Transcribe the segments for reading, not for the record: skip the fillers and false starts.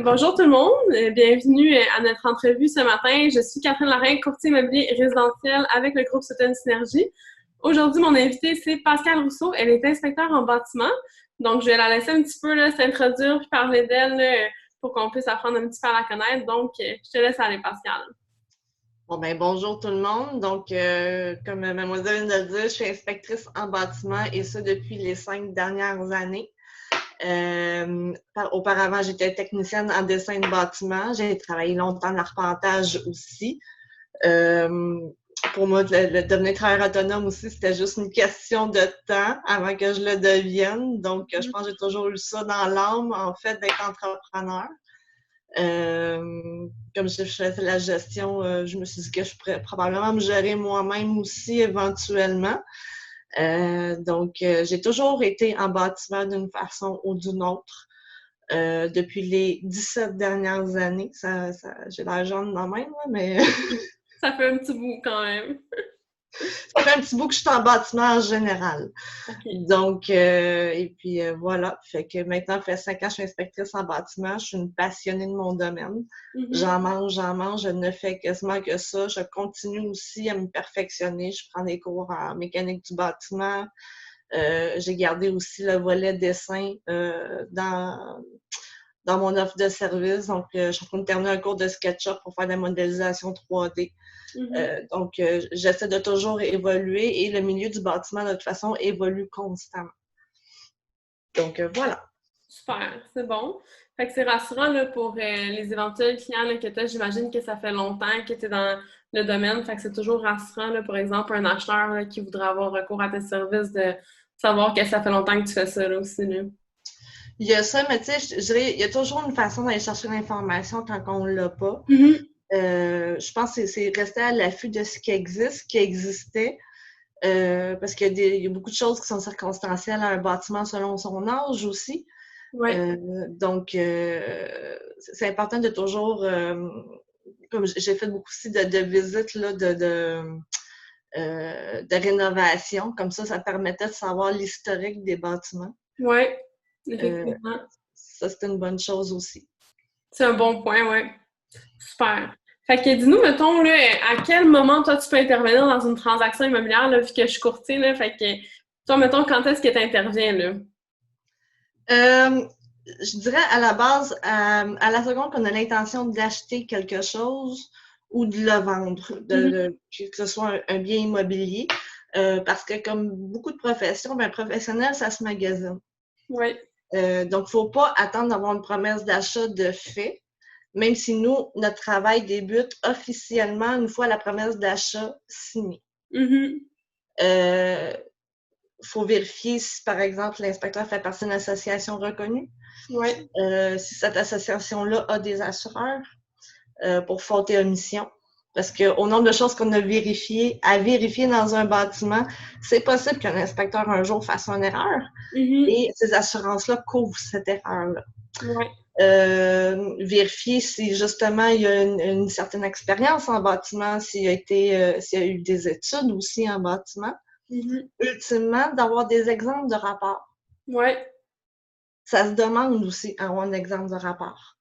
Bonjour tout le monde, bienvenue à notre entrevue ce matin. Je suis Catherine Lorrain, courtier immobilier résidentiel avec le groupe Sutton Synergie. Aujourd'hui, mon invitée, c'est Pascale Rousseau. Elle est inspecteur en bâtiment. Donc, je vais la laisser un petit peu s'introduire puis parler d'elle pour qu'on puisse apprendre un petit peu à la connaître. Donc, je te laisse aller, Pascale. Bonjour tout le monde. Comme mademoiselle vient de le dire, je suis inspectrice en bâtiment et ça depuis les 5 dernières années. Auparavant, j'étais technicienne en dessin de bâtiment. J'ai travaillé longtemps en arpentage aussi. Pour moi, le devenir travailleur autonome aussi, c'était juste une question de temps avant que je le devienne. Donc, je pense que j'ai toujours eu ça dans l'âme, en fait, d'être entrepreneur. Comme je faisais la gestion, je me suis dit que je pourrais probablement me gérer moi-même aussi éventuellement. J'ai toujours été en bâtiment d'une façon ou d'une autre depuis les 17 dernières années. J'ai l'air jeune dans même, mais Ça fait un petit bout quand même. ça fait un petit bout que je suis en bâtiment en général. Okay. Voilà. Fait que maintenant, ça fait 5 ans que je suis inspectrice en bâtiment. Je suis une passionnée de mon domaine. J'en mange. Je ne fais quasiment que ça. Je continue aussi à me perfectionner. Je prends des cours en mécanique du bâtiment. J'ai gardé aussi le volet dessin dans mon offre de service. Donc, je suis en train de terminer un cours de SketchUp pour faire de la modélisation 3D. J'essaie de toujours évoluer et le milieu du bâtiment, de toute façon, évolue constamment. Donc, voilà. Super, c'est bon. Fait que c'est rassurant là, pour les éventuels clients là, que tu as. J'imagine que ça fait longtemps que tu es dans le domaine. Fait que c'est toujours rassurant, là, par exemple, un acheteur là, qui voudrait avoir recours à tes services, de savoir que ça fait longtemps que tu fais ça là, aussi. Là. Il y a ça, mais tu sais, je dirais, il y a toujours une façon d'aller chercher l'information quand on ne l'a pas. Je pense que c'est rester à l'affût de ce qui existe, qui existait. Parce qu'il y a beaucoup de choses qui sont circonstancielles à un bâtiment selon son âge aussi. Ouais. C'est important de toujours, comme j'ai fait beaucoup aussi de visites là, de rénovation, comme ça permettait de savoir l'historique des bâtiments. Oui, effectivement. Ça, c'est une bonne chose aussi. C'est un bon point, oui. Super. Fait que dis-nous, mettons, là, à quel moment, toi, tu peux intervenir dans une transaction immobilière, là, vu que je suis courtier, là, fait que, toi, mettons, quand est-ce que tu interviens, là? Je dirais à la base, à la seconde qu'on a l'intention d'acheter quelque chose ou de le vendre, que ce soit un bien immobilier, parce que comme beaucoup de professions, un professionnel, ça se magasine. Oui. Donc, il ne faut pas attendre d'avoir une promesse d'achat de fait, même si nous, notre travail débute officiellement une fois la promesse d'achat signée. Faut vérifier si, par exemple, l'inspecteur fait partie d'une association reconnue. Oui. Si cette association-là a des assureurs pour faute et omission. Parce qu'au nombre de choses qu'on a à vérifier dans un bâtiment, c'est possible qu'un inspecteur un jour fasse une erreur et ces assurances-là couvrent cette erreur-là. Oui. Vérifier si justement il y a une certaine expérience en bâtiment, s'il y a eu des études aussi en bâtiment. Ultimement, d'avoir des exemples de rapports. Oui. Ça se demande aussi d'avoir un exemple de rapport.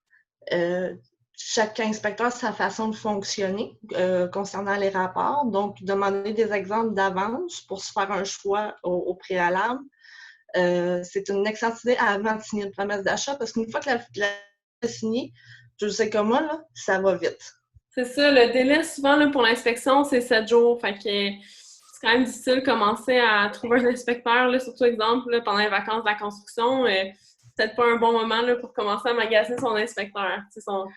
Chaque inspecteur a sa façon de fonctionner concernant les rapports. Donc, demander des exemples d'avance pour se faire un choix au préalable. C'est une excellente idée avant de signer une promesse d'achat parce qu'une fois que la est signée, je sais comme moi, là, ça va vite. C'est ça, le délai souvent là, pour l'inspection, c'est 7 jours. Fait que c'est quand même difficile de commencer à trouver un inspecteur, là, surtout exemple là, pendant les vacances de la construction. Peut-être pas un bon moment là, pour commencer à magasiner son inspecteur.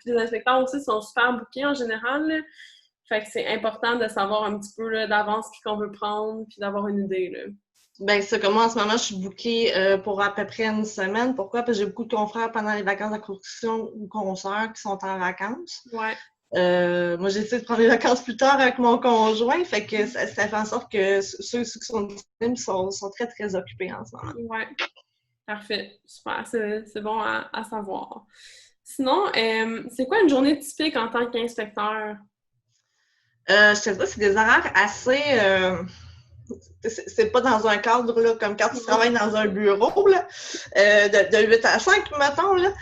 Les inspecteurs aussi sont super bookés en général. Là. Fait que c'est important de savoir un petit peu là, d'avance qui qu'on veut prendre puis d'avoir une idée. Là. Ben, c'est comme moi, en ce moment, je suis bookée pour à peu près une semaine. Pourquoi? Parce que j'ai beaucoup de confrères pendant les vacances de la construction ou consoeurs qui sont en vacances. Ouais. Moi, j'ai essayé de prendre les vacances plus tard avec mon conjoint, fait que ça fait en sorte que ceux qui sont disponibles sont très, très occupés en ce moment. Ouais. Parfait. Super. C'est bon à savoir. Sinon, c'est quoi une journée typique en tant qu'inspecteur? Je te dirais, c'est des horaires assez c'est pas dans un cadre là, comme quand tu travailles dans un bureau là, de 8 à 5, mettons. Là.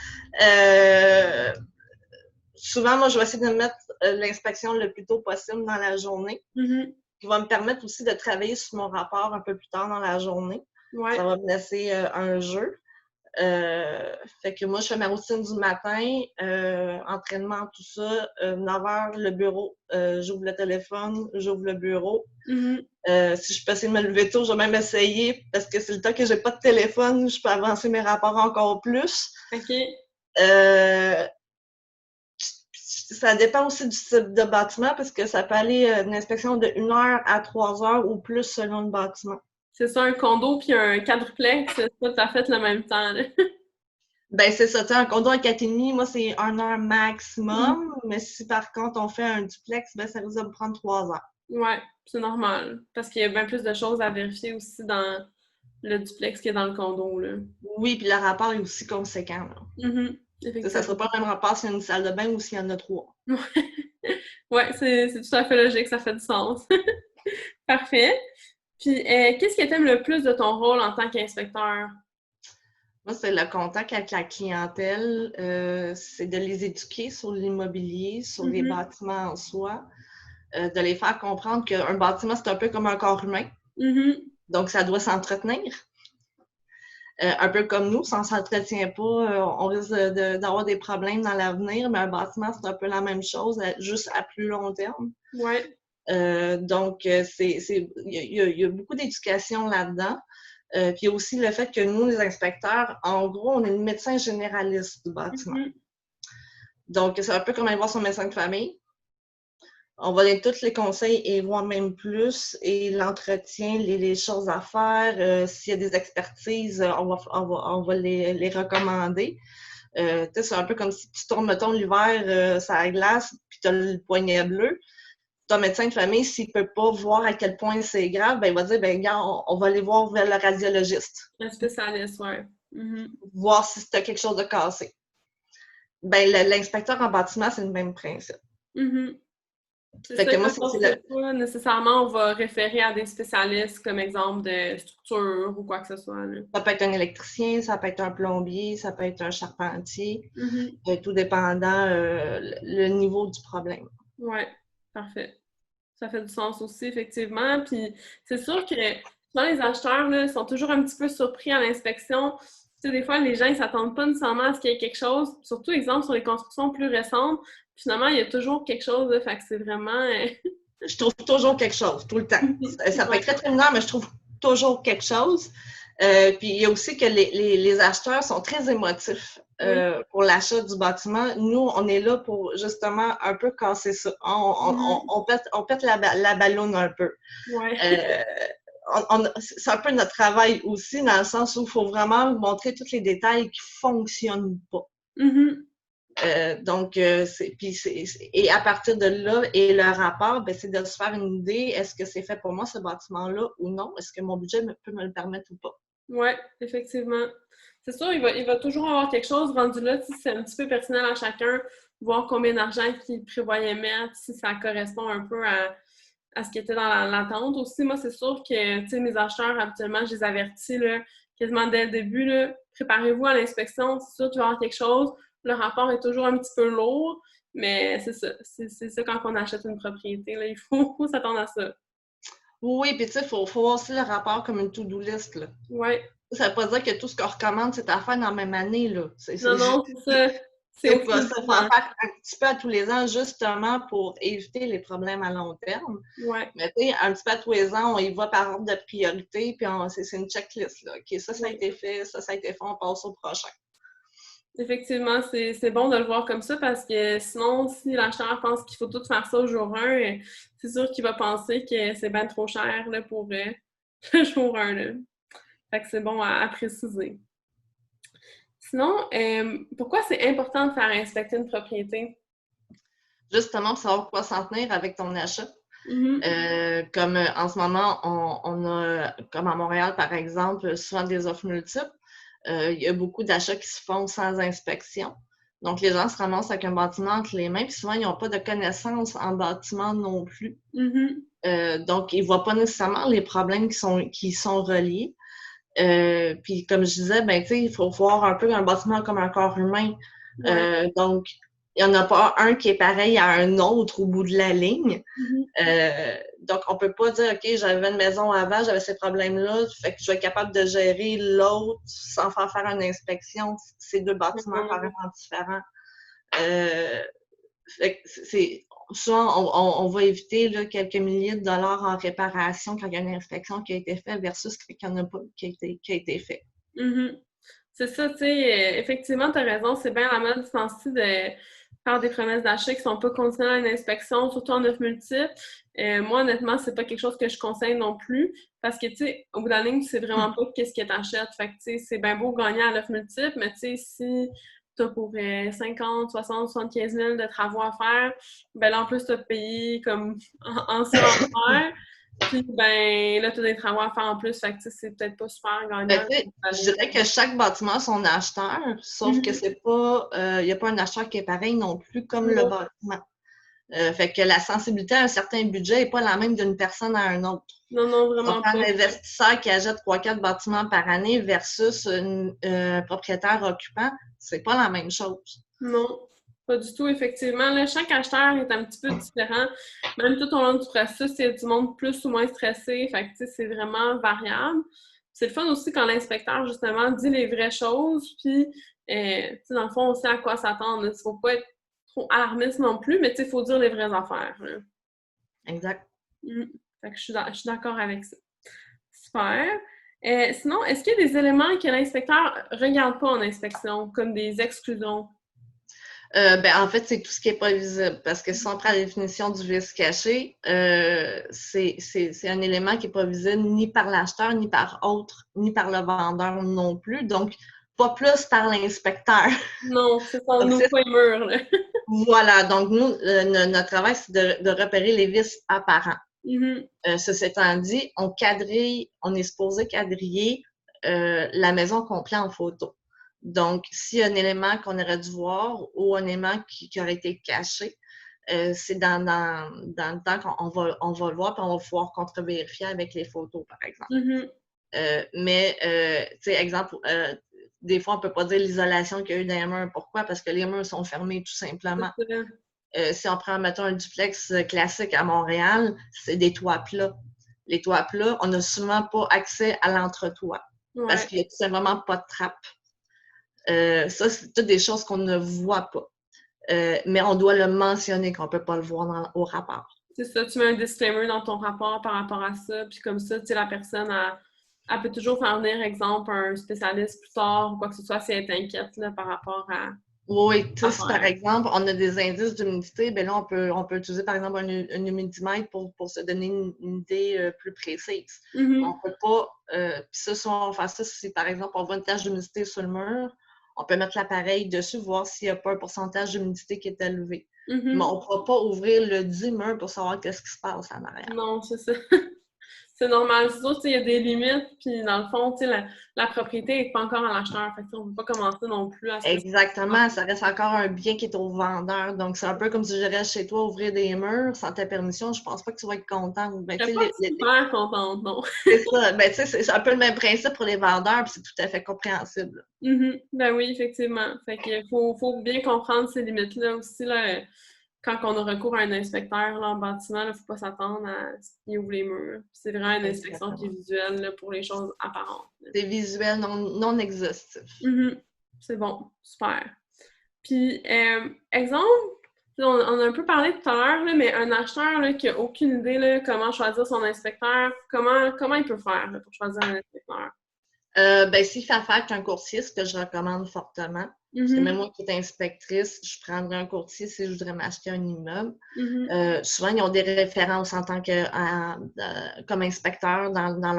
Souvent, moi, je vais essayer de mettre l'inspection le plus tôt possible dans la journée, qui va me permettre aussi de travailler sur mon rapport un peu plus tard dans la journée. Ouais. Ça va me laisser un jeu. Fait que moi, je fais ma routine du matin, entraînement, tout ça. 9h, le bureau, j'ouvre le téléphone, j'ouvre le bureau. Si je peux essayer de me lever tôt, je vais même essayer parce que c'est le temps que j'ai pas de téléphone, je peux avancer mes rapports encore plus. OK. Ça dépend aussi du type de bâtiment parce que ça peut aller d'une inspection de 1 heure à 3 heures ou plus selon le bâtiment. C'est ça, un condo puis un quadruplex, c'est pas tout à fait le même temps. Là. Ben, c'est ça. Un condo à 4,5, moi, c'est 1 heure maximum. Mais si par contre, on fait un duplex, ben, ça risque de me prendre 3 heures. Ouais, c'est normal. Parce qu'il y a bien plus de choses à vérifier aussi dans le duplex que dans le condo. Là. Oui, puis le rapport est aussi conséquent. Ça ne sera pas le même rapport s'il y a une salle de bain ou s'il y en a 3. Ouais, c'est tout à fait logique, ça fait du sens. Parfait. Puis, qu'est-ce que tu aimes le plus de ton rôle en tant qu'inspecteur? Moi, c'est le contact avec la clientèle. C'est de les éduquer sur l'immobilier, sur les bâtiments en soi. De les faire comprendre qu'un bâtiment, c'est un peu comme un corps humain. Donc, ça doit s'entretenir. Un peu comme nous, si on ne s'entretient pas, on risque d'avoir des problèmes dans l'avenir, mais un bâtiment, c'est un peu la même chose, juste à plus long terme. Ouais. Donc, il y a beaucoup d'éducation là-dedans. Puis il y a aussi le fait que nous, les inspecteurs, en gros, on est le médecin généraliste du bâtiment. Donc, c'est un peu comme aller voir son médecin de famille. On va donner tous les conseils et voir même plus. Et l'entretien, les choses à faire. S'il y a des expertises, on va les recommander. C'est un peu comme si tu tournes, mettons, l'hiver, ça glace, puis tu as le poignet bleu. Ton médecin de famille, s'il ne peut pas voir à quel point c'est grave, ben, il va dire, ben, gars, on va aller voir vers le radiologiste. Un spécialiste, ouais. Voir si tu as quelque chose de cassé. Ben, l'inspecteur en bâtiment, c'est le même principe. C'est ça, moi, c'est pas nécessairement, on va référer à des spécialistes comme exemple de structure ou quoi que ce soit. Là. Ça peut être un électricien, ça peut être un plombier, ça peut être un charpentier, tout dépendant le niveau du problème. Oui, parfait. Ça fait du sens aussi, effectivement. Puis c'est sûr que souvent les acheteurs là, sont toujours un petit peu surpris à l'inspection. Tu sais, des fois, les gens ne s'attendent pas nécessairement à ce qu'il y ait quelque chose. Surtout, exemple, sur les constructions plus récentes, finalement, il y a toujours quelque chose. Là, fait que c'est vraiment... Je trouve toujours quelque chose, tout le temps. Ça peut être très, très mineur, mais je trouve toujours quelque chose. Puis il y a aussi que les acheteurs sont très émotifs pour l'achat du bâtiment. Nous, on est là pour justement un peu casser ça. On pète la ballonne un peu. Ouais. C'est un peu notre travail aussi, dans le sens où il faut vraiment montrer tous les détails qui ne fonctionnent pas. Donc, et à partir de là, et le rapport, ben, c'est de se faire une idée, est-ce que c'est fait pour moi, ce bâtiment-là, ou non? Est-ce que mon budget peut me le permettre ou pas? Oui, effectivement. C'est sûr, il va toujours avoir quelque chose rendu là, c'est un petit peu personnel à chacun, voir combien d'argent qu'il prévoyait mettre, si ça correspond un peu à ce qui était dans l'attente. Aussi, moi, c'est sûr que mes acheteurs, habituellement, je les avertis là, quasiment dès le début, là, préparez-vous à l'inspection, c'est sûr qu'il va y avoir quelque chose. Le rapport est toujours un petit peu lourd, mais c'est ça. C'est ça quand on achète une propriété. Là, il faut s'attendre à ça. Oui, puis tu sais, il faut voir aussi le rapport comme une to-do list. Là. Oui. Ça ne veut pas dire que tout ce qu'on recommande, c'est à faire dans la même année. Là. Non, c'est ça. C'est pas ça. Il faut en faire un petit peu à tous les ans, justement pour éviter les problèmes à long terme. Ouais. Mais tu sais, un petit peu à tous les ans, on y va par ordre de priorité, puis c'est une checklist. Là. OK, ça a été fait, ça a été fait, on passe au prochain. Effectivement, c'est bon de le voir comme ça parce que sinon, si l'acheteur pense qu'il faut tout faire ça au jour 1, c'est sûr qu'il va penser que c'est bien trop cher là, pour le jour 1. Là. Fait que c'est bon à préciser. Sinon, pourquoi c'est important de faire inspecter une propriété? Justement, pour savoir quoi s'en tenir avec ton achat. Comme en ce moment, on a, comme à Montréal, par exemple, souvent des offres multiples. Il y a beaucoup d'achats qui se font sans inspection. Donc, les gens se ramassent avec un bâtiment entre les mains, puis souvent, ils n'ont pas de connaissances en bâtiment non plus. Donc, il ne voit pas nécessairement les problèmes qui sont reliés. Puis, comme je disais, ben, tu sais, il faut voir un peu un bâtiment comme un corps humain. Donc, il n'y en a pas un qui est pareil à un autre au bout de la ligne. Donc, on ne peut pas dire, OK, j'avais une maison avant, j'avais ces problèmes-là, fait que je vais être capable de gérer l'autre sans faire une inspection. C'est deux bâtiments carrément différents. Fait que souvent, on va éviter là, quelques milliers de dollars en réparation quand il y a une inspection qui a été faite versus qu'il n'y en a pas qui a été fait. C'est ça, tu sais, effectivement, tu as raison, c'est bien la mode ce temps-ci de faire des promesses d'achat qui sont pas conditionnées à une inspection, surtout en offre multiple. Moi, honnêtement, c'est pas quelque chose que je conseille non plus, parce que, tu sais, au bout de la ligne, tu sais vraiment pas qu'est-ce que t'achètes. Fait que, tu sais, c'est bien beau gagner à l'offre multiple, mais tu sais, si t'as pour 50, 60, 75 000 de travaux à faire, ben là, en plus, t'as payé comme en surenchère. Puis, ben, là, tu as des travaux à faire en plus, fait que, tu sais, c'est peut-être pas super gagnant. Je dirais que chaque bâtiment a son acheteur, sauf que c'est pas, il n'y a pas un acheteur qui est pareil non plus comme le bâtiment. Fait que la sensibilité à un certain budget n'est pas la même d'une personne à un autre. Non, vraiment pas. Un investisseur qui achète 3-4 bâtiments par année versus un propriétaire occupant, c'est pas la même chose. Non, pas du tout, effectivement. Là, chaque acheteur est un petit peu différent. Même tout au long du processus, il y a du monde plus ou moins stressé. Fait que, tu sais, c'est vraiment variable. C'est le fun aussi quand l'inspecteur, justement, dit les vraies choses. Puis, tu sais, dans le fond, on sait à quoi s'attendre. Il ne faut pas être trop alarmiste non plus, mais tu sais, il faut dire les vraies affaires. Exact. Fait que je suis d'accord avec ça. Super. Sinon, est-ce qu'il y a des éléments que l'inspecteur ne regarde pas en inspection, comme des exclusions? En fait, c'est tout ce qui n'est pas visible. Parce que si on prend la définition du vice caché, c'est un élément qui n'est pas visible ni par l'acheteur, ni par ni par le vendeur non plus. Donc, pas plus par l'inspecteur. Non, c'est ça, on n'ouvre pas les murs. Là. Voilà. Donc, nous, notre travail, c'est de repérer les vices apparents. Ceci étant dit, on est supposé quadriller la maison complète en photo. Donc, s'il y a un élément qu'on aurait dû voir ou un élément qui aurait été caché, c'est dans le temps qu'on va le voir et on va pouvoir contre-vérifier avec les photos, par exemple. Tu sais, exemple, des fois, on ne peut pas dire l'isolation qu'il y a eu dans les murs. Pourquoi? Parce que les murs sont fermés, tout simplement. Si on prend, mettons, un duplex classique à Montréal, c'est des toits plats. Les toits plats, on n'a souvent pas accès à l'entretoit parce qu'il n'y a tout simplement pas de trappe. Ça, c'est toutes des choses qu'on ne voit pas. Mais on doit le mentionner, qu'on ne peut pas le voir au rapport. C'est ça, tu mets un disclaimer dans ton rapport par rapport à ça, puis comme ça, tu sais, la personne, elle peut toujours faire venir, exemple, un spécialiste plus tard ou quoi que ce soit si elle est inquiète là, par rapport à... Oui, tu sais, si par exemple, on a des indices d'humidité, bien là, on peut utiliser par exemple un humidimètre pour se donner une idée plus précise. On peut pas, puis ça, si on fait ça, si par exemple, on voit une tache d'humidité sur le mur, on peut mettre l'appareil dessus, voir s'il n'y a pas un pourcentage d'humidité qui est élevé. Mais on ne pourra pas ouvrir le dit mur pour savoir qu'est-ce qui se passe en arrière. Non, c'est ça. C'est normal. C'est sûr, il y a des limites, puis dans le fond, la propriété n'est pas encore à l'acheteur. Fait que on ne peut pas commencer non plus à se... Exactement, ça reste encore un bien qui est au vendeur. Donc, c'est un peu comme si je reste chez toi ouvrir des murs sans ta permission. Je pense pas que tu vas être contente. Je suis pas super contente, non. C'est ça. Ben, c'est un peu le même principe pour les vendeurs, puis c'est tout à fait compréhensible. Ben oui, effectivement. Fait qu'il faut bien comprendre ces limites-là aussi, là. Quand on a recours à un inspecteur là, en bâtiment, il ne faut pas s'attendre à ce qu'il ouvre les murs. C'est vraiment une inspection qui est visuelle là, pour les choses apparentes. C'est visuel, non exhaustif. C'est bon, super. Puis, exemple, on a un peu parlé tout à l'heure, mais un acheteur là, qui n'a aucune idée là, comment choisir son inspecteur, comment il peut faire là, pour choisir un inspecteur? S'il fait affaire avec un courtier, ce que je recommande fortement, c'est même moi qui est inspectrice, je prendrais un courtier si je voudrais m'acheter un immeuble. Souvent, ils ont des références en tant que comme inspecteur dans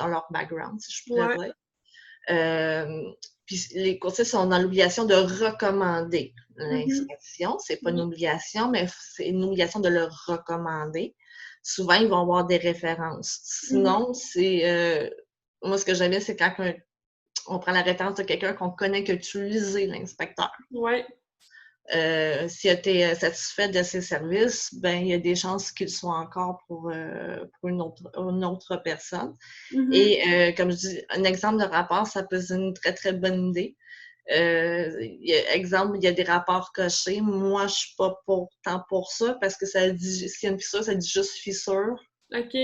leur background, si je pourrais dire. Puis les courtiers sont dans l'obligation de recommander l'inspection. C'est pas une obligation, mais c'est une obligation de le recommander. Souvent, ils vont avoir des références. Sinon, c'est... moi, ce que j'aime, c'est quand on prend la référence de quelqu'un qu'on connaît qui a utilisé l'inspecteur. s'il a été satisfait de ses services, ben il y a des chances qu'il soit encore pour une autre personne. Mm-hmm. Et comme je dis, un exemple de rapport, ça peut être une très, très bonne idée. Exemple, il y a des rapports cochés. Moi, je suis pas tant pour ça parce que ça dit, s'il y a une fissure, ça dit juste fissure. OK.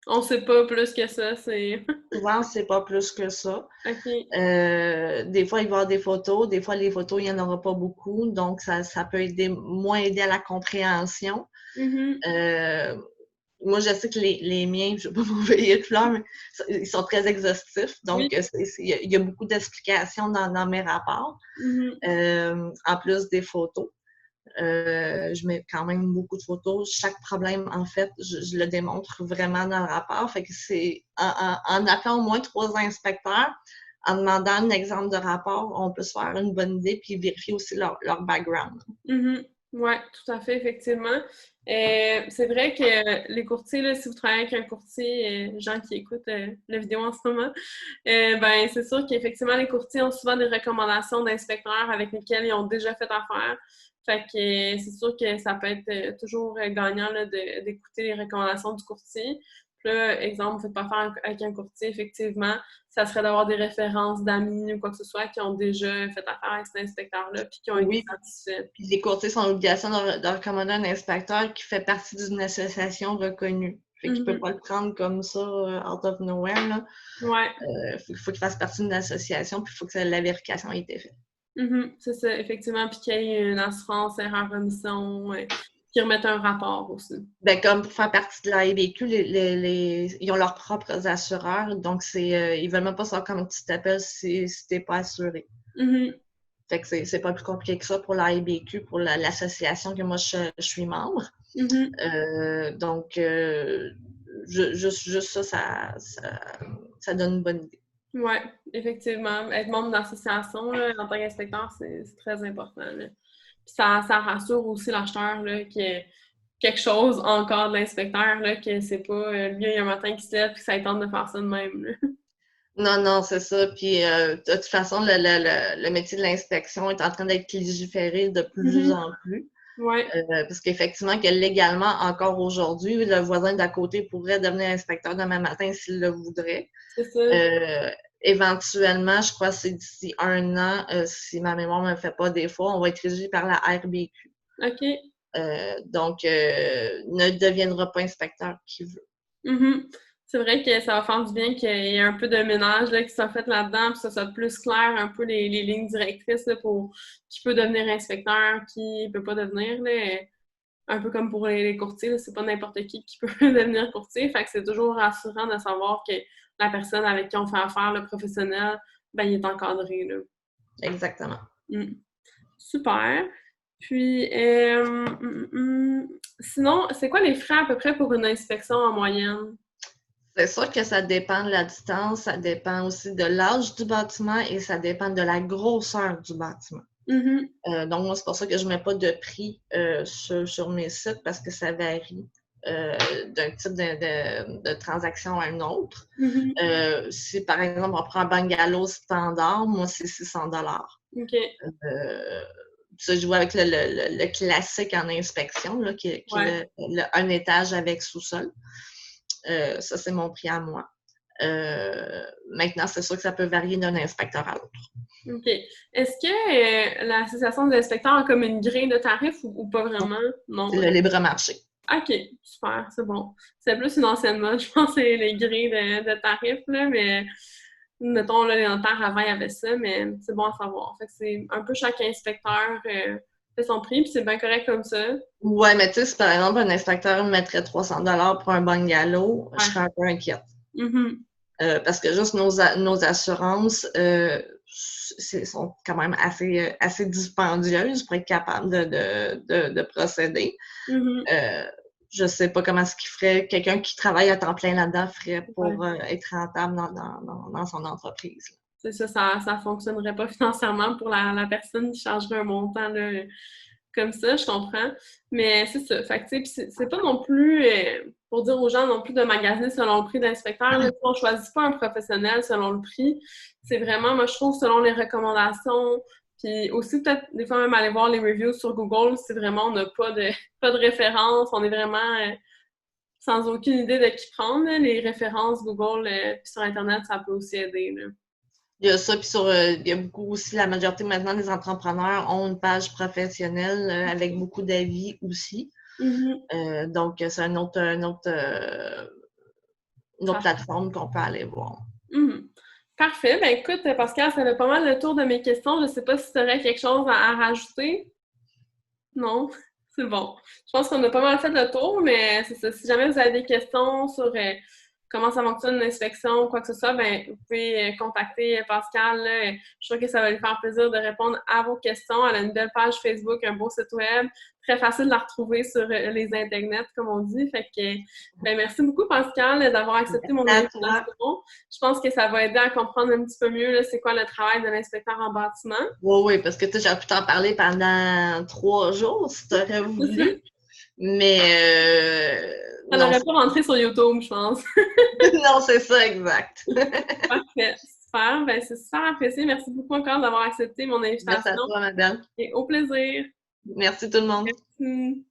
On sait pas plus que ça, c'est... Souvent, c'est pas plus que ça. OK. Des fois, il va y avoir des photos. Des fois, les photos, il n'y en aura pas beaucoup. Donc, ça peut moins aider à la compréhension. Mm-hmm. Moi, je sais que les miens, je ne vais pas vous payer de fleurs, mais ils sont très exhaustifs. Donc, Oui. il y a beaucoup d'explications dans mes rapports, en plus des photos. Je mets quand même beaucoup de photos. Chaque problème, en fait, je le démontre vraiment dans le rapport. Fait que c'est en appelant au moins 3 inspecteurs, en demandant un exemple de rapport, on peut se faire une bonne idée puis vérifier aussi leur background. Mm-hmm. Oui, tout à fait, effectivement. C'est vrai que les courtiers, là, si vous travaillez avec un courtier, gens qui écoutent la vidéo en ce moment, ben c'est sûr qu'effectivement, les courtiers ont souvent des recommandations d'inspecteurs avec lesquels ils ont déjà fait affaire. Fait que c'est sûr que ça peut être toujours gagnant là, d'écouter les recommandations du courtier. Puis là, exemple, vous ne faites pas affaire avec un courtier, effectivement, ça serait d'avoir des références d'amis ou quoi que ce soit qui ont déjà fait affaire avec cet inspecteur-là puis qui ont été satisfaits. Puis les courtiers sont en obligation de recommander un inspecteur qui fait partie d'une association reconnue. Fait qu'il ne peut pas le prendre comme ça, out of nowhere. Là. Ouais. Faut qu'il fasse partie d'une association, puis il faut que la vérification ait été faite. C'est ça, effectivement. Puis qu'il y ait une assurance, erreur-remission, qui remettent un rapport aussi. Ben, comme pour faire partie de l'AIBQ, ils ont leurs propres assureurs. Donc, ils ne veulent même pas savoir comment tu t'appelles si tu n'es pas assuré. Fait que c'est pas plus compliqué que ça pour l'AIBQ, pour l'association que moi je suis membre. Donc, juste ça donne une bonne idée. Oui, effectivement. Être membre d'association en tant qu'inspecteur, c'est très important. Là. Puis ça rassure aussi l'acheteur qu'il y a quelque chose encore de l'inspecteur, que c'est pas lui, il y a un matin qui se lève et que ça lui tente de faire ça de même. Là. Non, c'est ça. Puis, de toute façon, le métier de l'inspection est en train d'être légiféré de plus en plus. Ouais. Parce qu'effectivement, que légalement, encore aujourd'hui, le voisin d'à côté pourrait devenir inspecteur demain matin s'il le voudrait. C'est ça. Éventuellement, je crois que c'est d'ici 1 an, si ma mémoire ne me fait pas défaut, on va être régi par la RBQ. OK. Donc, ne deviendra pas inspecteur qui veut. C'est vrai que ça va faire du bien qu'il y ait un peu de ménage là, qui soit fait là-dedans, puis ça soit plus clair un peu les lignes directrices là, pour qui peut devenir inspecteur, qui peut pas devenir. Là. Un peu comme pour les courtiers, c'est pas n'importe qui peut devenir courtier. Fait que c'est toujours rassurant de savoir que la personne avec qui on fait affaire, le professionnel, ben il est encadré. Là. Exactement. Super. Puis, sinon, c'est quoi les frais à peu près pour une inspection en moyenne? C'est sûr que ça dépend de la distance, ça dépend aussi de l'âge du bâtiment et ça dépend de la grosseur du bâtiment. Donc, moi, c'est pour ça que je ne mets pas de prix sur mes sites parce que ça varie d'un type de transaction à un autre. Si, par exemple, on prend un bungalow standard, moi, c'est 600 $. OK. Ça, je vois avec le classique en inspection, là, qui est un étage avec sous-sol. Ça, c'est mon prix à moi. Maintenant, c'est sûr que ça peut varier d'un inspecteur à l'autre. OK. Est-ce que l'Association des inspecteurs a comme une grille de tarifs ou pas vraiment? Non. C'est le libre marché. OK, super, c'est bon. C'est plus une ancienne mode, je pense, c'est les grilles de tarifs, là, mais mettons, là, les notaires avant, il y avait ça, mais c'est bon à savoir. Fait que c'est un peu chaque inspecteur fait son prix, puis c'est bien correct comme ça. Ouais, mais tu sais, si par exemple un inspecteur me mettrait 300 $ pour un bungalow, je serais un peu inquiète. Parce que juste nos assurances sont quand même assez dispendieuses pour être capable de procéder. Je sais pas comment ce qu'il ferait, quelqu'un qui travaille à temps plein là-dedans ferait pour être rentable dans son entreprise. C'est ça fonctionnerait pas financièrement pour la personne qui chargerait un montant là, comme ça, je comprends. Mais c'est ça. Fait que, c'est pas non plus pour dire aux gens non plus de magasiner selon le prix d'inspecteur. On choisit pas un professionnel selon le prix. C'est vraiment, moi, je trouve, selon les recommandations, Puis aussi, peut-être, des fois, même aller voir les reviews sur Google si vraiment on n'a pas de référence, on est vraiment sans aucune idée de qui prendre. Là. Les références Google puis sur Internet, ça peut aussi aider. Là. Il y a ça, puis il y a beaucoup aussi, la majorité maintenant des entrepreneurs ont une page professionnelle avec beaucoup d'avis aussi. Donc, c'est une autre plateforme qu'on peut aller voir. Parfait. Ben écoute, Pascal, ça fait pas mal le tour de mes questions. Je sais pas si tu aurais quelque chose à rajouter. Non? C'est bon. Je pense qu'on a pas mal fait le tour, mais c'est ça. Si jamais vous avez des questions sur comment ça fonctionne une inspection ou quoi que ce soit, ben vous pouvez contacter Pascal. Là. Je suis sûre que ça va lui faire plaisir de répondre à vos questions. Elle a une belle page Facebook, un beau site web. Très facile de la retrouver sur les internets, comme on dit. Fait que ben merci beaucoup, Pascal, d'avoir accepté mon invitation. Je pense que ça va aider à comprendre un petit peu mieux c'est quoi le travail de l'inspecteur en bâtiment. Oui, parce que j'aurais pu t'en parler pendant 3 jours si tu aurais voulu. Mais ça n'aurait pas rentré sur YouTube, je pense. Non, c'est ça, exact. Parfait. Super. Ben, c'est super apprécié. Merci beaucoup encore d'avoir accepté mon invitation. Merci à toi, madame. Et au plaisir. Merci tout le monde. Merci.